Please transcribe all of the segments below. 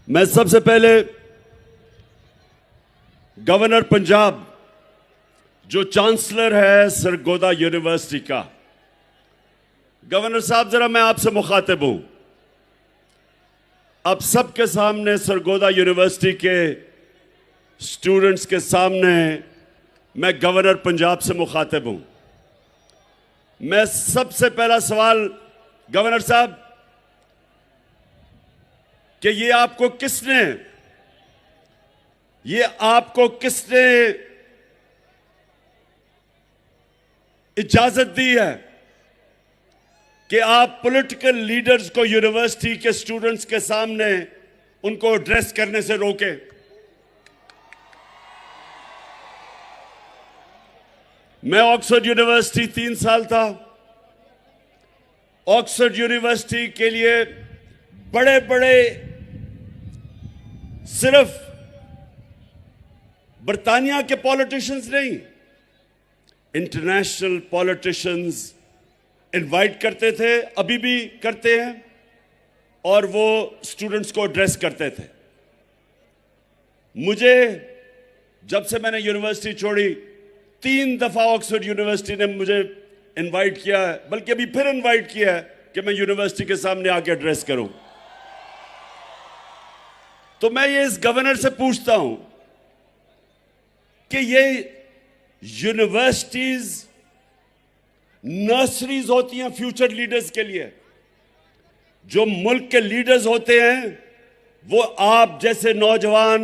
मैं सबसे पहले गवर्नर पंजाब जो चांसलर है सरगोदा यूनिवर्सिटी का, गवर्नर साहब जरा मैं आपसे मुखातिब हूं। अब सबके सामने सरगोदा यूनिवर्सिटी के स्टूडेंट्स के सामने मैं गवर्नर पंजाब से मुखातिब हूं। मैं सबसे पहला सवाल गवर्नर साहब कि ये आपको किसने इजाजत दी है कि आप पॉलिटिकल लीडर्स को यूनिवर्सिटी के स्टूडेंट्स के सामने उनको एड्रेस करने से रोके? मैं ऑक्सफोर्ड यूनिवर्सिटी 3 साल था। ऑक्सफोर्ड यूनिवर्सिटी के लिए बड़े बड़े सिर्फ बर्तानिया के पॉलिटिशियंस नहीं, इंटरनेशनल पॉलिटिशियंस इनवाइट करते थे, अभी भी करते हैं, और वो स्टूडेंट्स को एड्रेस करते थे। मुझे जब से मैंने यूनिवर्सिटी छोड़ी 3 दफा ऑक्सफोर्ड यूनिवर्सिटी ने मुझे इनवाइट किया है, बल्कि अभी फिर इनवाइट किया है कि मैं यूनिवर्सिटी के सामने आके एड्रेस करूं। तो मैं ये इस गवर्नर से पूछता हूं कि ये यूनिवर्सिटीज नर्सरीज होती हैं फ्यूचर लीडर्स के लिए। जो मुल्क के लीडर्स होते हैं वो आप जैसे नौजवान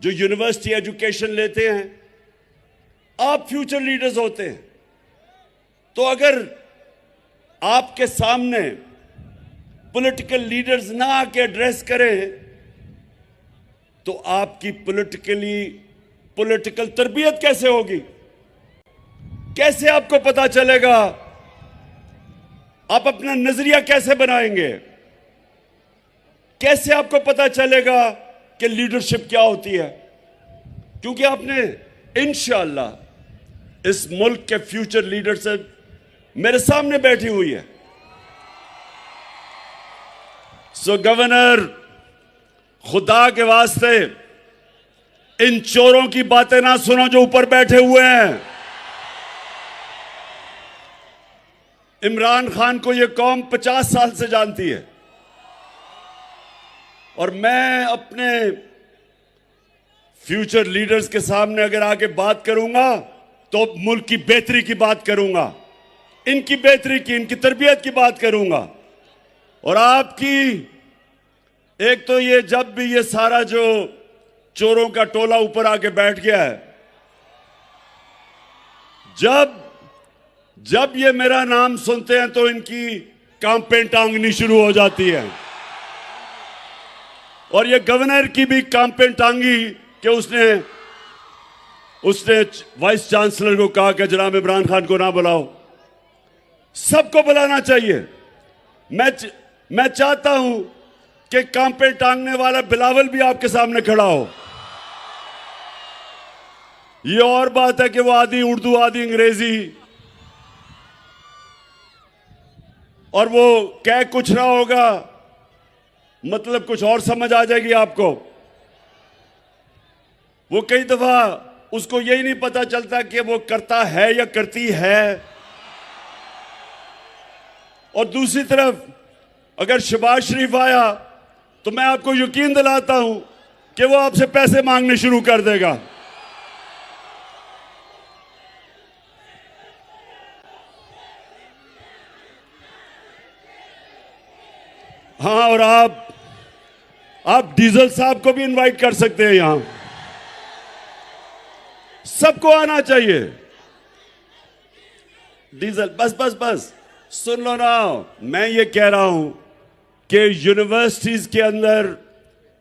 जो यूनिवर्सिटी एजुकेशन लेते हैं, आप फ्यूचर लीडर्स होते हैं। तो अगर आपके सामने पॉलिटिकल लीडर्स ना आके एड्रेस करें तो आपकी पॉलिटिकल तरबियत कैसे होगी? कैसे आपको पता चलेगा? आप अपना नजरिया कैसे बनाएंगे? कैसे आपको पता चलेगा कि लीडरशिप क्या होती है? क्योंकि आपने इंशाअल्लाह इस मुल्क के फ्यूचर लीडरशिप मेरे सामने बैठी हुई है। सो गवर्नर, खुदा के वास्ते इन चोरों की बातें ना सुनो जो ऊपर बैठे हुए हैं। इमरान खान को यह कौम 50 साल से जानती है, और मैं अपने फ्यूचर लीडर्स के सामने अगर आके बात करूंगा तो मुल्क की बेहतरी की बात करूंगा, इनकी बेहतरी की, इनकी तरबियत की बात करूंगा। और आपकी एक तो ये जब भी ये सारा जो चोरों का टोला ऊपर आके बैठ गया है, जब ये मेरा नाम सुनते हैं तो इनकी कांपें टांगनी शुरू हो जाती है। और ये गवर्नर की भी कांपें टांगी कि उसने वाइस चांसलर को कहा कि जनाब इमरान खान को ना बुलाओ। सबको बुलाना चाहिए। मैं चाहता हूं कि कांपें टांगने वाला बिलावल भी आपके सामने खड़ा हो। ये और बात है कि वो आधी उर्दू आधी अंग्रेजी, और वो कह कुछ रहा होगा, मतलब कुछ और समझ आ जाएगी आपको। वो कई दफा उसको यही नहीं पता चलता कि वो करता है या करती है। और दूसरी तरफ अगर शहबाज शरीफ आया तो मैं आपको यकीन दिलाता हूं कि वो आपसे पैसे मांगने शुरू कर देगा। हाँ, और आप डीजल साहब को भी इनवाइट कर सकते हैं। यहां सबको आना चाहिए। डीजल, बस सुन लो ना, मैं ये कह रहा हूं कि यूनिवर्सिटीज के अंदर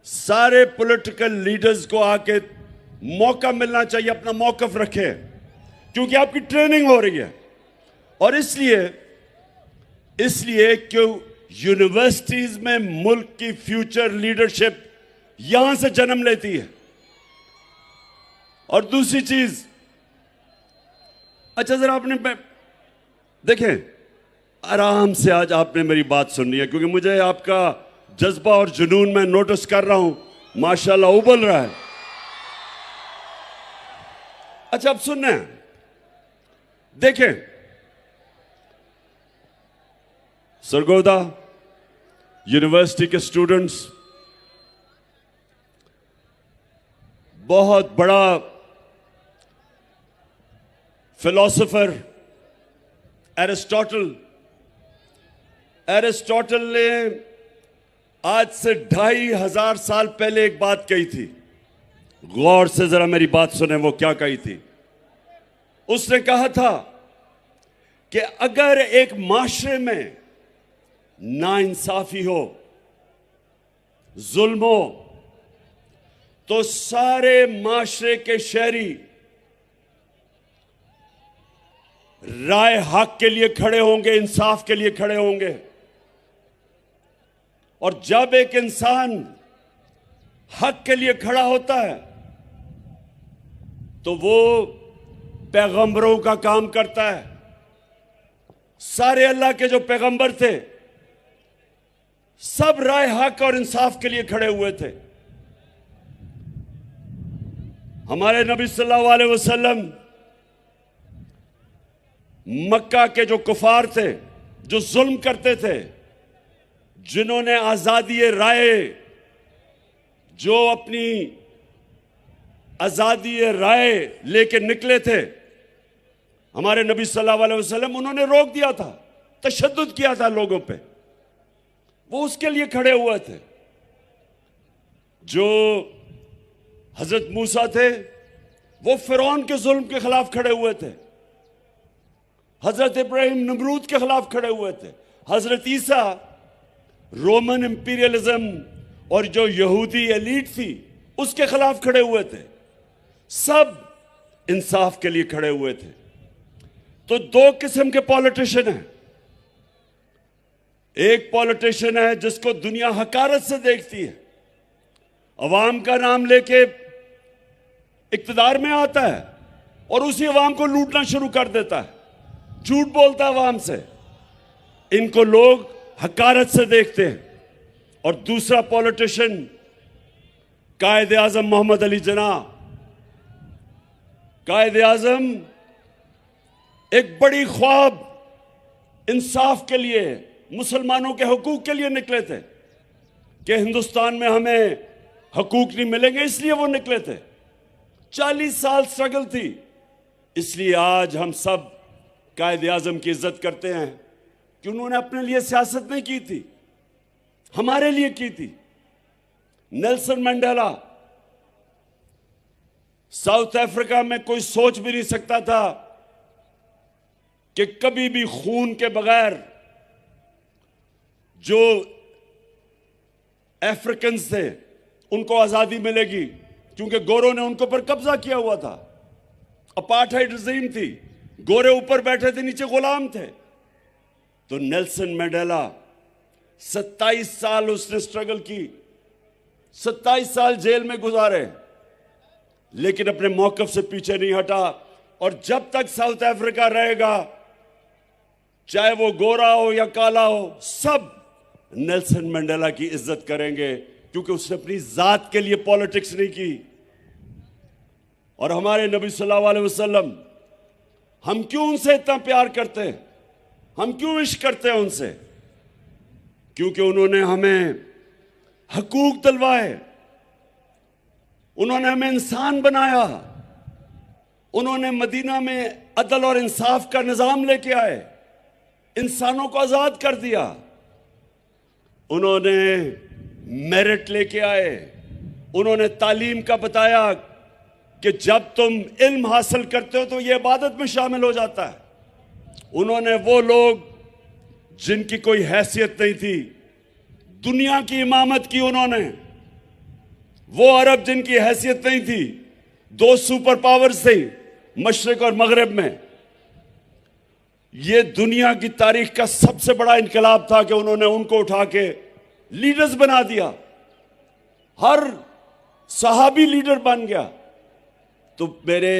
सारे पॉलिटिकल लीडर्स को आके मौका मिलना चाहिए, अपना मौकफ रखे, क्योंकि आपकी ट्रेनिंग हो रही है। और इसलिए क्यों यूनिवर्सिटीज में मुल्क की फ्यूचर लीडरशिप यहां से जन्म लेती है। और दूसरी चीज, अच्छा जरा आपने देखें, आराम से आज आपने मेरी बात सुननी है, क्योंकि मुझे आपका जज्बा और जुनून मैं नोटिस कर रहा हूं, माशाल्लाह उबल रहा है। अच्छा, अब सुनना है, देखें, सरगोदा यूनिवर्सिटी के स्टूडेंट्स, बहुत बड़ा फिलोसोफर एरिस्टोटल ने आज से 2500 साल पहले एक बात कही थी। गौर से जरा मेरी बात सुने, वो क्या कही थी। उसने कहा था कि अगर एक माशरे में नाइंसाफी हो, जुल्म हो, तो सारे माशरे के शहरी राय हक के लिए खड़े होंगे, इंसाफ के लिए खड़े होंगे। और जब एक इंसान हक के लिए खड़ा होता है तो वो पैगंबरों का काम करता है। सारे अल्लाह के जो पैगंबर थे सब राय हक और इंसाफ के लिए खड़े हुए थे। हमारे नबी सल्लल्लाहु अलैहि वसल्लम मक्का के जो कुफार थे, जो जुल्म करते थे, जिन्होंने आजादी राय, जो अपनी आजादी राय लेके निकले थे, हमारे नबी सल्लल्लाहु अलैहि वसल्लम, उन्होंने रोक दिया था, तशद्दुद किया था लोगों पे। वो उसके लिए खड़े हुए थे। जो हजरत मूसा थे वो फिरौन के जुल्म के खिलाफ खड़े हुए थे। हजरत इब्राहिम नमरूद के खिलाफ खड़े हुए थे। हजरत ईसा रोमन इंपीरियलिज्म और जो यहूदी एलीट थी उसके खिलाफ खड़े हुए थे। सब इंसाफ के लिए खड़े हुए थे। तो दो किस्म के पॉलिटिशियन हैं। एक पॉलिटिशियन है जिसको दुनिया हकारत से देखती है, अवाम का नाम लेके इक्तदार में आता है और उसी अवाम को लूटना शुरू कर देता है, झूठ बोलता है अवाम से। इनको लोग हकारत से देखते हैं। और दूसरा पॉलिटिशियन कायद आजम मोहम्मद अली जिन्ना। कायद आजम एक बड़ी ख्वाब इंसाफ के लिए, मुसलमानों के हकूक के लिए निकले थे कि हिंदुस्तान में हमें हकूक नहीं मिलेंगे, इसलिए वो निकले थे। 40 साल स्ट्रगल थी, इसलिए आज हम सब कायद आजम की इज्जत करते हैं कि उन्होंने अपने लिए सियासत नहीं की थी, हमारे लिए की थी। नेल्सन मंडेला, साउथ अफ्रीका में कोई सोच भी नहीं सकता था कि कभी भी खून के बगैर जो अफ्रीकन थे उनको आजादी मिलेगी, क्योंकि गोरों ने उनके ऊपर कब्जा किया हुआ था। अपार्थाइड रिजीम थी, गोरे ऊपर बैठे थे, नीचे गुलाम थे। तो नेल्सन मंडेला 27 साल उसने स्ट्रगल की, 27 साल जेल में गुजारे, लेकिन अपने मौकफ से पीछे नहीं हटा। और जब तक साउथ अफ्रीका रहेगा, चाहे वो गोरा हो या काला हो, सब नेल्सन मंडेला की इज्जत करेंगे, क्योंकि उसने अपनी जात के लिए पॉलिटिक्स नहीं की। और हमारे नबी सल्लल्लाहु अलैहि वसल्लम, हम क्यों उनसे इतना प्यार करते हैं, हम क्यों इश्क करते हैं उनसे? क्योंकि उन्होंने हमें हकूक दिलवाए, उन्होंने हमें इंसान बनाया, उन्होंने मदीना में अदल और इंसाफ का निजाम लेके आए, इंसानों को आजाद कर दिया। उन्होंने मेरिट लेके आए, उन्होंने तालीम का बताया कि जब तुम इल्म हासिल करते हो तो ये इबादत में शामिल हो जाता है। उन्होंने वो लोग जिनकी कोई हैसियत नहीं थी, दुनिया की इमामत की उन्होंने। वो अरब जिनकी हैसियत नहीं थी, 2 सुपर पावर्स थे मशरिक और मगरिब में। ये दुनिया की तारीख का सबसे बड़ा इनकलाब था कि उन्होंने उनको उठा के लीडर्स बना दिया। हर सहाबी लीडर बन गया। तो मेरे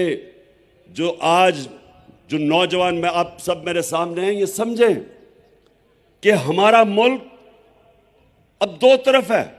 जो आज जो नौजवान में आप सब मेरे सामने हैं, ये समझें कि हमारा मुल्क अब दो तरफ है,